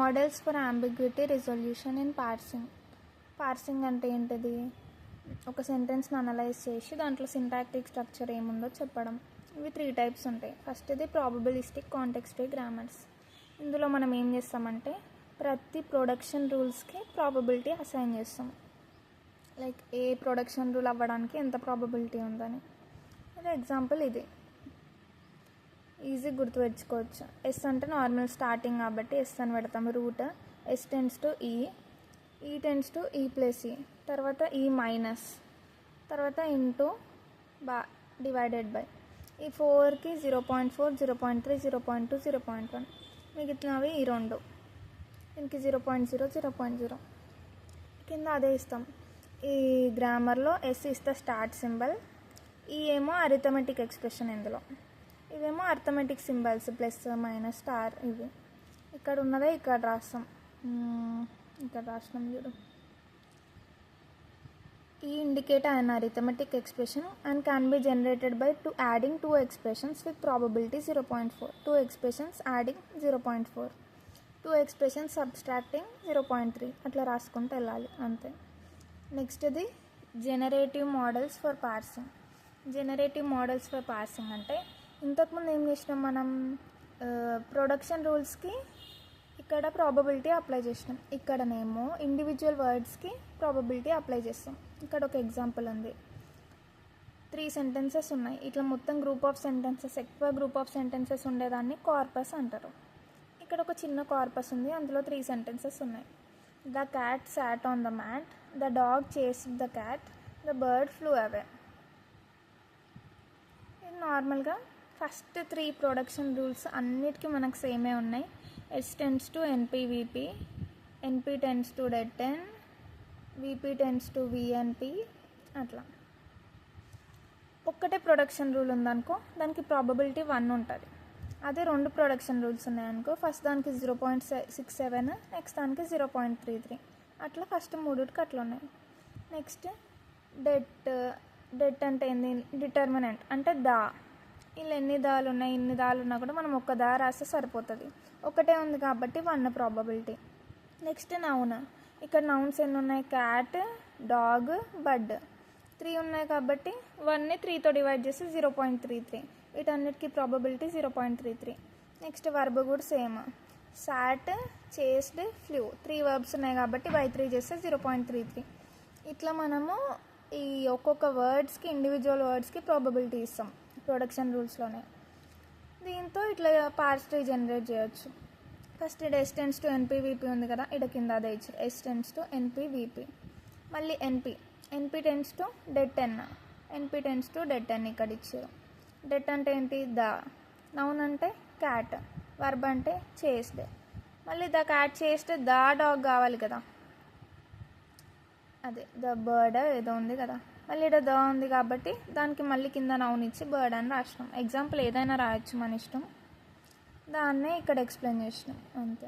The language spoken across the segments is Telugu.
Models for ambiguity resolution in parsing. Parsing అంటే ఏంటిది? ఒక సెంటెన్స్ని అనలైజ్ చేసి దాంట్లో సింటాక్టిక్ స్ట్రక్చర్ ఏముందో చెప్పడం. ఇవి 3 టైప్స్ ఉంటాయి. ఫస్ట్ది ప్రాబబిలిస్టిక్, కాంటెక్స్టివ్ గ్రామర్స్. ఇందులో మనం ఏం చేస్తామంటే ప్రతి ప్రొడక్షన్ రూల్స్కి ప్రాబబిలిటీ అసైన్ చేస్తాం. లైక్ ఏ ప్రొడక్షన్ రూల్ అవ్వడానికి ఎంత ప్రాబబిలిటీ ఉందని. అదే ఎగ్జాంపుల్ ఇది ఈజీ గుర్తుపెట్టుకోవచ్చు. ఎస్ అంటే నార్మల్ స్టార్టింగ్ కాబట్టి ఎస్ అని పెడతాం. రూట్ ఎస్ టెన్స్ టు ఈ టెన్స్ టు ఈ ప్లస్ ఈ, తర్వాత ఈ మైనస్, తర్వాత ఇంటూ డివైడెడ్ బై. ఈ 4కి 0.4, 0.3, 0.2, 0.1, మిగిలినవి ఈ 2. దీనికి 0.0, 0.0 కింద అదే ఇస్తాం. ఈ గ్రామర్లో S is the start symbol, ఈ ఏమో అరిథమెటిక్ ఎక్స్ప్రెషన్. ఇందులో ఇవేమో arithmetic symbols, plus minus star. ఇవి ఇక్కడ ఉన్నదే ఇక్కడ రాస్తాం. ఇక్కడ రాసినాం చూడు. ఈ indicate an arithmetic expression and can be generated by adding 2 expressions with probability 0.4, 2 expressions adding 0.4, 2 expressions subtracting 0.3. అట్లా రాసుకుంటూ వెళ్ళాలి అంతే. నెక్స్ట్ది generative models for parsing. Generative models for parsing అంటే ఇంతకుముందు ఏం చేసినాం మనం, ప్రొడక్షన్ రూల్స్కి ఇక్కడ ప్రాబబిలిటీ అప్లై చేసినాం. ఇక్కడనేమో ఇండివిజువల్ వర్డ్స్కి ప్రాబబిలిటీ అప్లై చేస్తాం. ఇక్కడ ఒక ఎగ్జాంపుల్ ఉంది. 3 సెంటెన్సెస్ ఉన్నాయి. ఇట్లా మొత్తం గ్రూప్ ఆఫ్ సెంటెన్సెస్, ఎక్కువ గ్రూప్ ఆఫ్ సెంటెన్సెస్ ఉండేదాన్ని కార్పస్ అంటారు. ఇక్కడ ఒక చిన్న కార్పస్ ఉంది, అందులో 3 సెంటెన్సెస్ ఉన్నాయి. The cat sat on the mat, the dog chased the cat, the bird flew away. ఇది నార్మల్గా ఫస్ట్ 3 ప్రొడక్షన్ రూల్స్ అన్నిటికీ మనకు సేమే ఉన్నాయి. S tends to NP VP, NP tends to det N, VP tends to V NP. అట్లా ఒక్కటే ప్రొడక్షన్ రూల్ ఉందనుకో దానికి ప్రాబబిలిటీ 1 ఉంటుంది. అదే 2 ప్రొడక్షన్ రూల్స్ ఉన్నాయనుకో ఫస్ట్ దానికి 0.67, నెక్స్ట్ దానికి 0.33. అట్లా ఫస్ట్ 3కి అట్లా ఉన్నాయి. నెక్స్ట్ డెట్ అంటే ఏంది? డిటర్మినెంట్ అంటే దా. ఇలా ఎన్ని దాలు ఉన్నాయి, ఇన్ని దాలు ఉన్నా కూడా మనం ఒక్క దా రాస్తే సరిపోతుంది. ఒకటే ఉంది కాబట్టి 1 ప్రాబబిలిటీ. Next noun. ఇక్కడ నౌన్స్ ఎన్ని ఉన్నాయి? Cat, dog, bird. 3 ఉన్నాయి కాబట్టి 1ని 3తో డివైడ్ చేసి 0.33. వీటన్నిటికీ ప్రాబబిలిటీ 0.33. నెక్స్ట్ వర్బ్ కూడా సేమ్. సాట్, చేస్డ్, ఫ్లూ. 3 వర్బ్స్ ఉన్నాయి కాబట్టి బై 3 చేస్తే 0.33. ఇట్లా మనము ఈ ఒక్కొక్క వర్డ్స్కి, ఇండివిజువల్ వర్డ్స్కి ప్రాబబిలిటీ ఇస్తాం ప్రొడక్షన్ రూల్స్లోనే. దీంతో ఇట్లా పార్స్ ట్రీ జనరేట్ చేయొచ్చు. ఫస్ట్ ఇక్కడ ఎస్ టెన్స్ టు ఎన్పీవీపీ ఉంది కదా, ఇక్కడ కింద అదే ఇచ్చారు. S tends to NP VP. మళ్ళీ NP tends to det N, NP tends to det N ఇక్కడ ఇచ్చారు. డెట్ అంటే ఏంటి? ద. నౌన్ అంటే క్యాట్, వర్బ్ అంటే చేస్డ్. మళ్ళీ the cat chased, the dog కావాలి కదా, అదే ద బర్డ్ ఏదో ఉంది కదా. మళ్ళీ ఇక్కడ ద ఉంది కాబట్టి దానికి మళ్ళీ కింద నౌన్ ఇచ్చి బర్డ్ అని రాసినాం. ఎగ్జాంపుల్ ఏదైనా రాయొచ్చు మన ఇష్టం, దాన్నే ఇక్కడ ఎక్స్ప్లెయిన్ చేసినాం అంతే.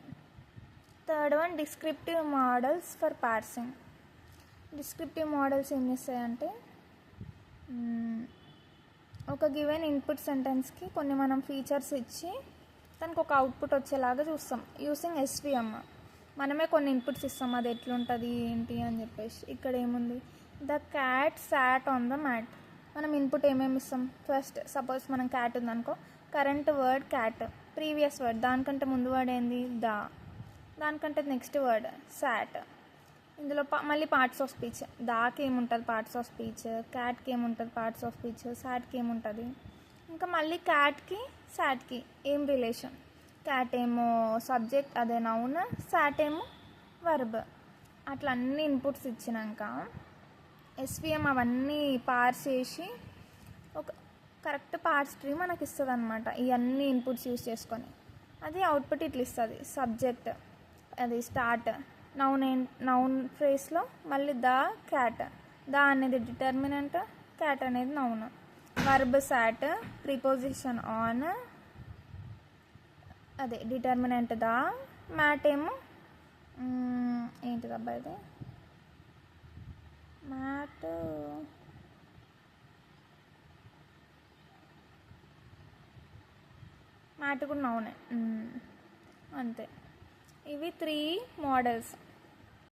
Third one descriptive models for parsing. Descriptive models ఏం చేస్తాయంటే ఒక గివెన్ ఇన్పుట్ సెంటెన్స్కి కొన్ని మనం ఫీచర్స్ ఇచ్చి దానికి ఒక అవుట్పుట్ వచ్చేలాగా చూస్తాం యూసింగ్ ఎస్విఎం. మనమే కొన్ని ఇన్పుట్స్ ఇస్తాం, అది ఎట్లుంటుంది ఏంటి అని చెప్పేసి. ఇక్కడ ఏముంది? The cat sat on the mat. మనం ఇన్పుట్ ఏమేమి ఇస్తాం? ఫస్ట్ సపోజ్ మనం క్యాట్ ఉందనుకో, current word cat, previous word దానికంటే ముందు వర్డ్ ఏంది? ద, దానికంటే నెక్స్ట్ వర్డ్ సాట్. ఇందులో మళ్ళీ పార్ట్స్ ఆఫ్ స్పీచ్. దాకి ఏముంటుంది? Parts of speech. క్యాట్కి ఏముంటుంది? Parts of speech. సాట్కి ఏముంటుంది? ఇంకా మళ్ళీ క్యాట్కి సాట్కి ఏం రిలేషన్? క్యాట్ ఏమో సబ్జెక్ట్, అదే నౌన్, సాట్ ఏమో వర్బ్. అట్లా అన్ని ఇన్పుట్స్ ఇచ్చినాక ఎస్విఎం అవన్నీ పార్స్ చేసి ఒక కరెక్ట్ పార్స్ ట్రీ మనకి ఇస్తుంది అనమాట. ఈ అన్ని ఇన్పుట్స్ యూస్ చేసుకొని అది అవుట్పుట్ ఇట్లా ఇస్తుంది. సబ్జెక్ట్ అది స్టార్ట్, నౌన్ ఫ్రేస్లో మళ్ళీ ద క్యాట్. ద అనేది డిటర్మినెంట్, క్యాట్ అనేది noun. Verb sat, preposition on, అదే డిటర్మినెంట్ ద, మ్యాట్ ఏమో ఏంటిది అబ్బాయి ఇది? మ్యాట్ మ్యాట్ కూడా నౌనే అంతే. ఇవి 3 మోడల్స్.